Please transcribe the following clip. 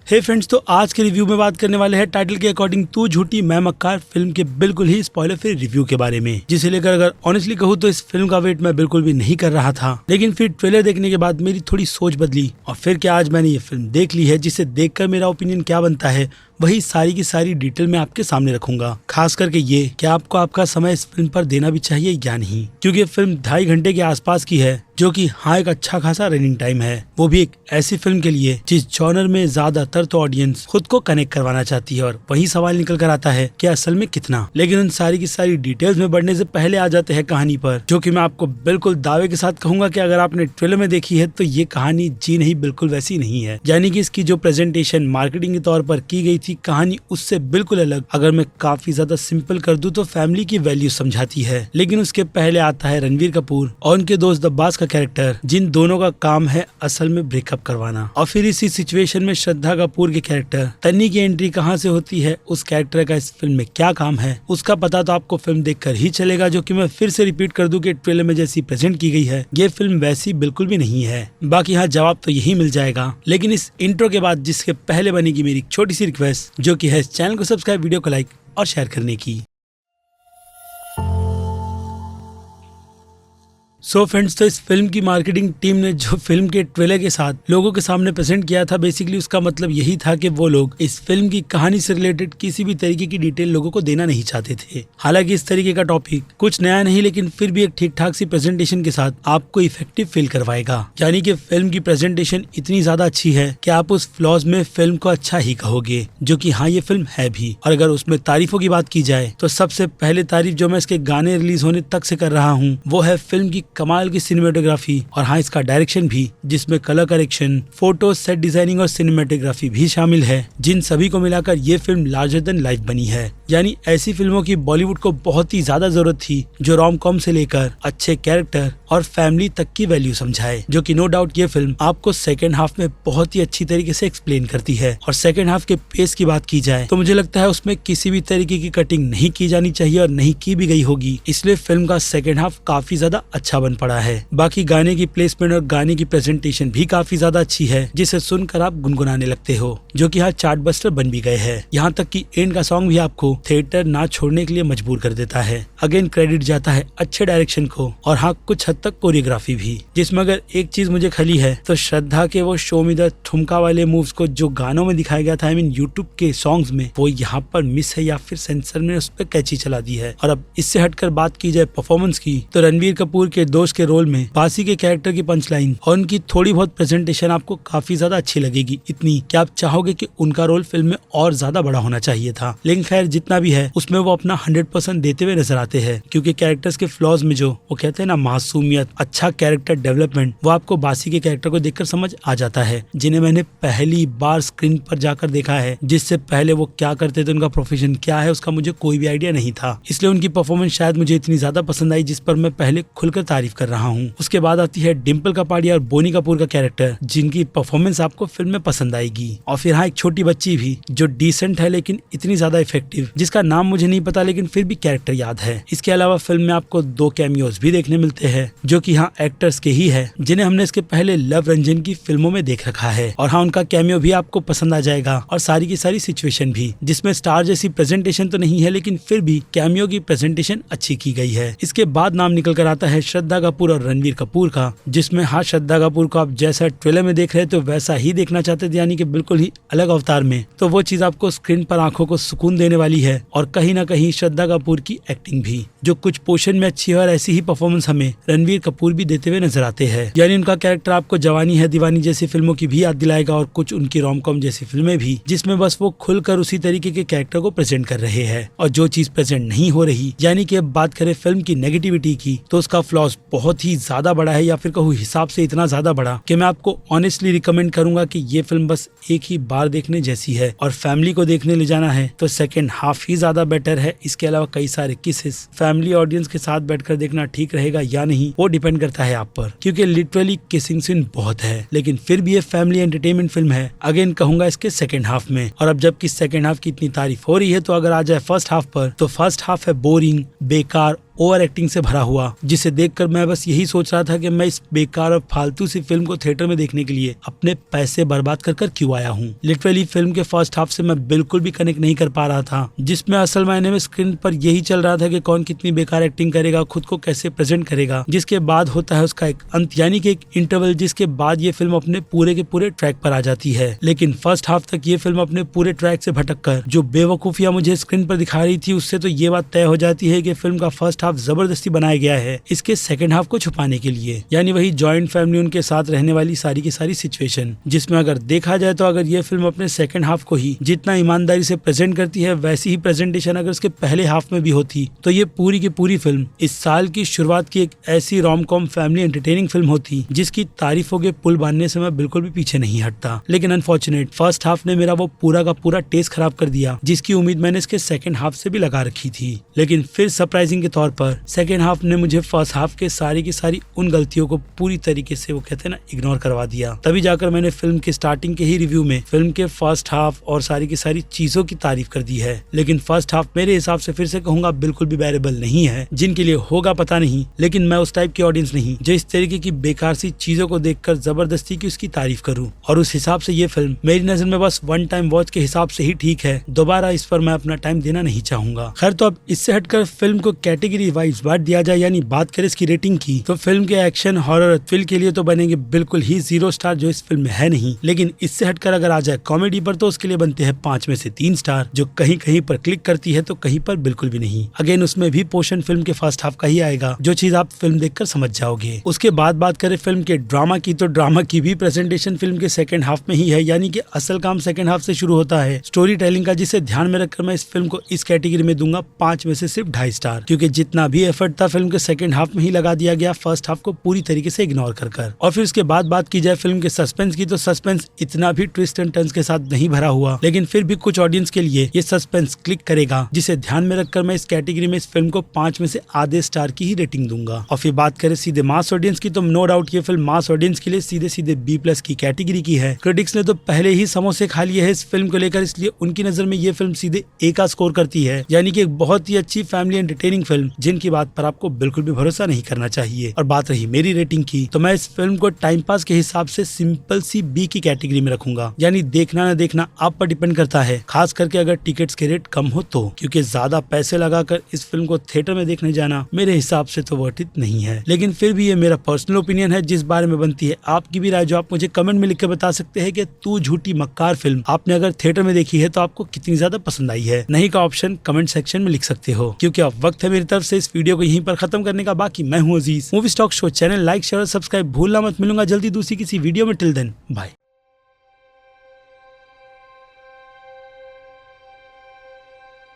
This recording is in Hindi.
हे फ्रेंड्स, तो आज के रिव्यू में बात करने वाले हैं टाइटल के अकॉर्डिंग तू झूठी मैं मक्कार फिल्म के बिल्कुल ही स्पॉइलर फ्री रिव्यू के बारे में, जिसे लेकर अगर ऑनेस्टली कहूँ तो इस फिल्म का वेट मैं बिल्कुल भी नहीं कर रहा था। लेकिन फिर ट्रेलर देखने के बाद मेरी थोड़ी सोच बदली और फिर क्या आज मैंने ये फिल्म देख ली है, जिसे देखकर मेरा ओपिनियन क्या बनता है वही सारी की सारी डिटेल में आपके सामने रखूंगा। खास करके ये कि आपको आपका समय इस फिल्म पर देना भी चाहिए या नहीं, क्योंकि ये फिल्म 2.5 घंटे के आसपास की है, जो कि हाँ एक अच्छा खासा रनिंग टाइम है, वो भी एक ऐसी फिल्म के लिए जिस जॉनर में ज्यादातर तो ऑडियंस खुद को कनेक्ट करवाना चाहती है। और वही सवाल निकल कर आता है कि असल में कितना। लेकिन उन सारी की सारी डिटेल्स में बढ़ने से पहले आ जाते हैं कहानी पर, जो कि मैं आपको बिल्कुल दावे के साथ कहूंगा कि अगर आपने ट्रेलर में देखी है तो ये कहानी जी नहीं बिल्कुल वैसी नहीं है। यानी कि इसकी जो प्रेजेंटेशन मार्केटिंग के तौर पर की गई थी, कहानी उससे बिल्कुल अलग। अगर मैं काफी ज्यादा सिंपल कर दूं तो फैमिली की वैल्यू समझाती है। लेकिन उसके पहले आता है रणवीर कपूर और उनके दोस्त अब्बास का कैरेक्टर, जिन दोनों का काम है असल में ब्रेकअप करवाना। और फिर इसी सिचुएशन में श्रद्धा कपूर के कैरेक्टर तन्नी की एंट्री कहां से होती है, उस कैरेक्टर का इस फिल्म में क्या काम है, उसका पता तो आपको फिल्म देखकर ही चलेगा। जो कि मैं फिर से रिपीट कर दूं कि ट्रेलर में जैसी प्रेजेंट की गई है ये फिल्म वैसी बिल्कुल भी नहीं है। बाकी हाँ जवाब तो यही मिल जाएगा। लेकिन इस इंट्रो के बाद जिसके पहले बनेगी मेरी छोटी सी रिक्वेस्ट, जो कि है इस चैनल को सब्सक्राइब, वीडियो को लाइक और शेयर करने की। सो फ्रेंड्स, तो इस फिल्म की मार्केटिंग टीम ने जो फिल्म के ट्रेलर के साथ लोगों के सामने प्रेजेंट किया था, बेसिकली उसका मतलब यही था कि वो लोग इस फिल्म की कहानी से रिलेटेड किसी भी तरीके की डिटेल लोगों को देना नहीं चाहते थे। हालांकि इस तरीके का टॉपिक कुछ नया नहीं, लेकिन फिर भी एक ठीक ठाक सी प्रेजेंटेशन के साथ आपको इफेक्टिव फील करवाएगा। यानी कि फिल्म की प्रेजेंटेशन इतनी ज्यादा अच्छी है कि आप उस फ्लॉज में फिल्म को अच्छा ही कहोगे, जो कि हाँ ये फिल्म है भी। और अगर उसमें तारीफों की बात की जाए तो सबसे पहले तारीफ जो मैं इसके गाने रिलीज होने तक से कर रहा हूँ वो है फिल्म की कमाल की सिनेमेटोग्राफी और हाँ इसका डायरेक्शन भी, जिसमें colour correction, photo, set designing और सिनेमेटोग्राफी भी शामिल है, जिन सभी को मिलाकर ये फिल्म लार्जर देन लाइफ बनी है। यानी ऐसी फिल्मों की बॉलीवुड को बहुत ही ज्यादा जरूरत थी जो रोम कॉम से लेकर अच्छे कैरेक्टर और फैमिली तक की वैल्यू समझाए। जो कि नो डाउट ये फिल्म आपको सेकेंड हाफ में बहुत ही अच्छी तरीके से एक्सप्लेन करती है। और सेकेंड हाफ के पेस की बात की जाए तो मुझे लगता है उसमें किसी भी तरीके की कटिंग नहीं की जानी चाहिए और नहीं की भी गई होगी, इसलिए फिल्म का सेकेंड हाफ काफी ज्यादा अच्छा बन पड़ा है। बाकी गाने की प्लेसमेंट और गाने की प्रेजेंटेशन भी काफी ज्यादा अच्छी है, जिसे सुनकर आप गुनगुनाने लगते हो, जो कि यहाँ चार्ट बस्टर बन भी गए हैं। यहाँ तक कि एंड का सॉन्ग भी आपको थिएटर ना छोड़ने के लिए मजबूर कर देता है। अगेन क्रेडिट जाता है अच्छे डायरेक्शन को और हाँ कुछ हद तक कोरियोग्राफी भी, जिसमें अगर एक चीज मुझे खली है तो श्रद्धा के वो शो में द ठुमका वाले मूव्स को जो गानों में दिखाया गया था, आई मीन यूट्यूब के सॉन्ग्स में, वो यहाँ पर मिस है या फिर सेंसर ने उस पर कैची चला दी है। और अब इससे हटकर बात की जाए परफॉर्मेंस की तो रणवीर कपूर के दोस्त के रोल में बासी के कैरेक्टर की पंच लाइन और उनकी थोड़ी बहुत प्रेजेंटेशन आपको काफी ज्यादा अच्छी लगेगी, इतनी कि आप चाहोगे कि उनका रोल फिल्म में और ज्यादा बड़ा होना चाहिए था। लेकिन खैर जितना भी है उसमें वो अपना 100% देते हुए नजर आते हैं, क्योंकि कैरेक्टर्स के फ्लॉज में जो वो कहते हैं ना मासूमियत, अच्छा कैरेक्टर डेवलपमेंट, वो आपको बासी के कैरेक्टर को देखकर समझ आ जाता है, जिन्हें मैंने पहली बार स्क्रीन पर जाकर देखा है। जिससे पहले वो क्या करते थे, उनका प्रोफेशन क्या है, उसका मुझे कोई भी आइडिया नहीं था, इसलिए उनकी परफॉर्मेंस शायद मुझे इतनी ज्यादा पसंद आई, जिस पर मैं पहले खुलकर तारीफ कर रहा हूँ। उसके बाद आती है डिम्पल कपाड़िया और बोनी कपूर का कैरेक्टर, जिनकी परफॉर्मेंस आपको फिल्म में पसंद आएगी। और फिर हाँ एक छोटी बच्ची भी जो डिसेंट है लेकिन इतनी ज्यादा इफेक्टिव, जिसका नाम मुझे नहीं पता लेकिन फिर भी कैरेक्टर याद है। इसके अलावा फिल्म में आपको 2 कैमियोज भी देखने मिलते हैं, जो कि हाँ एक्टर्स के ही है, जिन्हें हमने इसके पहले लव रंजन की फिल्मों में देख रखा है। और हाँ उनका कैमियो भी आपको पसंद आ जाएगा और सारी की सारी सिचुएशन भी, जिसमें स्टार जैसी प्रेजेंटेशन तो नहीं है लेकिन फिर भी कैमियो की प्रेजेंटेशन अच्छी की गई है। इसके बाद नाम निकल कर आता है श्रद्धा कपूर और रणवीर कपूर का, जिसमें हाँ श्रद्धा कपूर को आप जैसा ट्रेलर में देख रहे थे तो वैसा ही देखना चाहते थे, यानी कि बिल्कुल ही अलग अवतार में, तो वो चीज आपको स्क्रीन पर आंखों को सुकून देने वाली है। और कहीं ना कहीं श्रद्धा कपूर की एक्टिंग भी, जो कुछ पोर्शन में अच्छी है, और ऐसी ही परफॉर्मेंस हमें रणवीर कपूर भी देते हुए नजर आते हैं। यानी उनका कैरेक्टर आपको जवानी है दीवानी जैसी फिल्मों की भी याद दिलाएगा और कुछ उनकी रोम कॉम जैसी फिल्में भी, जिसमें बस वो खुलकर उसी तरीके के कैरेक्टर को प्रेजेंट कर रहे हैं। और जो चीज प्रेजेंट नहीं हो रही, यानी कि अब बात करें फिल्म की नेगेटिविटी की, तो उसका फ्लॉज बहुत ही ज्यादा बड़ा है, या फिर कहूँ हिसाब से इतना ज्यादा बड़ा कि मैं आपको ऑनेस्टली रिकमेंड करूंगा कि ये फिल्म बस एक ही बार देखने जैसी है। और फैमिली को देखने ले जाना है तो सेकेंड हाफ ही ज्यादा बेटर है। इसके अलावा कई सारे किसेस फैमिली ऑडियंस के साथ बैठकर देखना ठीक रहेगा या नहीं, वो डिपेंड करता है आप पर, क्योंकि लिटरली किसिंग सीन बहुत है, लेकिन फिर भी ये फैमिली एंटरटेनमेंट फिल्म है। अगेन कहूंगा इसके सेकेंड हाफ में। और अब जबकि सेकेंड हाफ की इतनी तारीफ हो रही है, तो अगर आ जाए फर्स्ट हाफ पर, तो फर्स्ट हाफ है बोरिंग, बेकार ओवर एक्टिंग से भरा हुआ, जिसे देखकर मैं बस यही सोच रहा था कि मैं इस बेकार और फालतू सी फिल्म को थिएटर में देखने के लिए अपने पैसे बर्बाद कर क्यों आया हूँ। लिटरली फिल्म के फर्स्ट हाफ से मैं बिल्कुल भी कनेक्ट नहीं कर पा रहा था, जिसमें असल मायने में स्क्रीन पर यही चल रहा था कि कौन कितनी बेकार एक्टिंग करेगा, खुद को कैसे प्रेजेंट करेगा, जिसके बाद होता है उसका एक अंत यानी कि एक इंटरवल, जिसके बाद ये फिल्म अपने पूरे के पूरे ट्रैक पर आ जाती है। लेकिन फर्स्ट हाफ तक ये फिल्म अपने पूरे ट्रैक से भटककर जो बेवकूफियां मुझे स्क्रीन पर दिखा रही थी, उससे तो ये बात तय हो जाती है कि फिल्म का फर्स्ट हाफ जबरदस्ती बनाया गया है इसके सेकंड हाफ को छुपाने के लिए, यानी वही जॉइंट फैमिली उनके साथ रहने वाली सारी की सारी सिचुएशन, जिसमें अगर देखा जाए तो अगर ये फिल्म अपने सेकंड हाफ को ही जितना ईमानदारी से प्रेजेंट करती है, वैसी ही प्रेजेंटेशन अगर उसके पहले हाफ में भी होती तो ये पूरी की पूरी फिल्म इस साल की शुरुआत की एक ऐसी rom com family entertaining film होती जिसकी तारीफों के पुल बांधने से मैं बिल्कुल भी पीछे नहीं हटता। लेकिन अनफॉर्चुनेट फर्स्ट हाफ ने मेरा वो पूरा का पूरा टेस्ट खराब कर दिया, जिसकी उम्मीद मैंने इसके सेकंड हाफ से भी लगा रखी थी। लेकिन फिर सरप्राइजिंग के तौर पर सेकंड हाफ ने मुझे फर्स्ट हाफ के सारी की सारी उन गलतियों को पूरी तरीके से वो कहते हैं ना इग्नोर करवा दिया। तभी जाकर मैंने फिल्म के स्टार्टिंग के ही रिव्यू में फिल्म के फर्स्ट हाफ और सारी की सारी चीजों की तारीफ कर दी है। लेकिन फर्स्ट हाफ मेरे हिसाब से फिर से कहूंगा बिल्कुल भी बेरेबल नहीं है। जिनके लिए होगा पता नहीं, लेकिन मैं उस टाइप की ऑडियंस नहीं जो इस तरीके की बेकार सी चीजों को देखकर जबरदस्ती की उसकी तारीफ करूं। और उस हिसाब से ये फिल्म मेरी नजर में बस वन टाइम वॉच के हिसाब से ही ठीक है, दोबारा इस पर मैं अपना टाइम देना नहीं चाहूंगा। खैर, तो अब इससे हटकर फिल्म को कैटेगरी वाइज बांट दिया जाए, यानी बात करें इसकी रेटिंग की, तो फिल्म के एक्शन हॉरर थ्रिल के लिए तो बनेंगे बिल्कुल ही 0 स्टार, जो इस फिल्म में है नहीं। लेकिन इससे हटकर अगर आ जाए कॉमेडी पर तो उसके लिए बनते हैं 5 में से 3 स्टार, जो कहीं कहीं पर क्लिक करती है तो कहीं पर बिल्कुल भी नहीं। अगेन उसमें भी पोर्शन फिल्म के फर्स्ट हाफ का ही आएगा, जो चीज आप फिल्म देखकर समझ जाओगे। उसके बाद बात करें फिल्म के ड्रामा की, तो ड्रामा की भी प्रेजेंटेशन फिल्म के सेकंड हाफ में ही है, यानी कि असल काम सेकंड हाफ से शुरू होता है स्टोरी टेलिंग का, जिसे ध्यान में रखकर मैं इस फिल्म को इस कैटेगरी में दूंगा 5 में से सिर्फ 2.5 स्टार, क्योंकि जितना भी एफर्ट था फिल्म के सेकंड हाफ में ही लगा दिया गया फर्स्ट हाफ को पूरी तरीके से इग्नोर कर। और फिर उसके बाद बात की जाए फिल्म के सस्पेंस की, तो सस्पेंस इतना भी ट्विस्ट एंड टर्न्स के साथ नहीं भरा हुआ, लेकिन फिर भी कुछ ऑडियंस के लिए ये सस्पेंस क्लिक करेगा, जिसे ध्यान में रखकर मैं इस कैटेगरी में इस फिल्म को 5 में से आधे स्टार की ही रेटिंग दूंगा। और फिर बात करें सीधे मास ऑडियंस की, तो नो डाउट ये फिल्म मास ऑडियंस के लिए सीधे सीधे B+ की कैटेगरी की है। क्रिटिक्स ने तो पहले ही समोसे खा लिए है इस फिल्म को लेकर, इसलिए उनकी नजर में ये फिल्म सीधे A का स्कोर करती है, यानी कि एक बहुत ही अच्छी फैमिली एंटरटेनिंग फिल्म, जिनकी बात पर आपको बिल्कुल भी भरोसा नहीं करना चाहिए। और बात रही मेरी रेटिंग की, तो मैं इस फिल्म को टाइम पास के हिसाब से सिंपल सी B की कैटेगरी में रखूंगा, यानी देखना न देखना आप पर डिपेंड करता है, खास करके अगर टिकट्स के रेट कम हो तो, क्योंकि ज्यादा पैसे लगाकर इस फिल्म को थिएटर में देखने जाना मेरे हिसाब से तो वर्थ इट नहीं है। लेकिन फिर भी ये मेरा पर्सनल ओपिनियन है, जिस बारे में बनती है आपकी भी राय, जो आप मुझे कमेंट में लिख कर बता सकते हैं कि तू झूठी मक्कार फिल्म आपने अगर थिएटर में देखी है तो आपको कितनी ज्यादा पसंद आई है। नहीं का ऑप्शन कमेंट सेक्शन में लिख सकते हो, क्योंकि अब वक्त है मेरी तरफ से इस वीडियो को यहीं पर खत्म करने का। बाकी मैं हूँ Aziz, movie stock show channel like share और सब्सक्राइब भूलना मत। मिलूंगा जल्दी दूसरी किसी वीडियो में। Till then bye.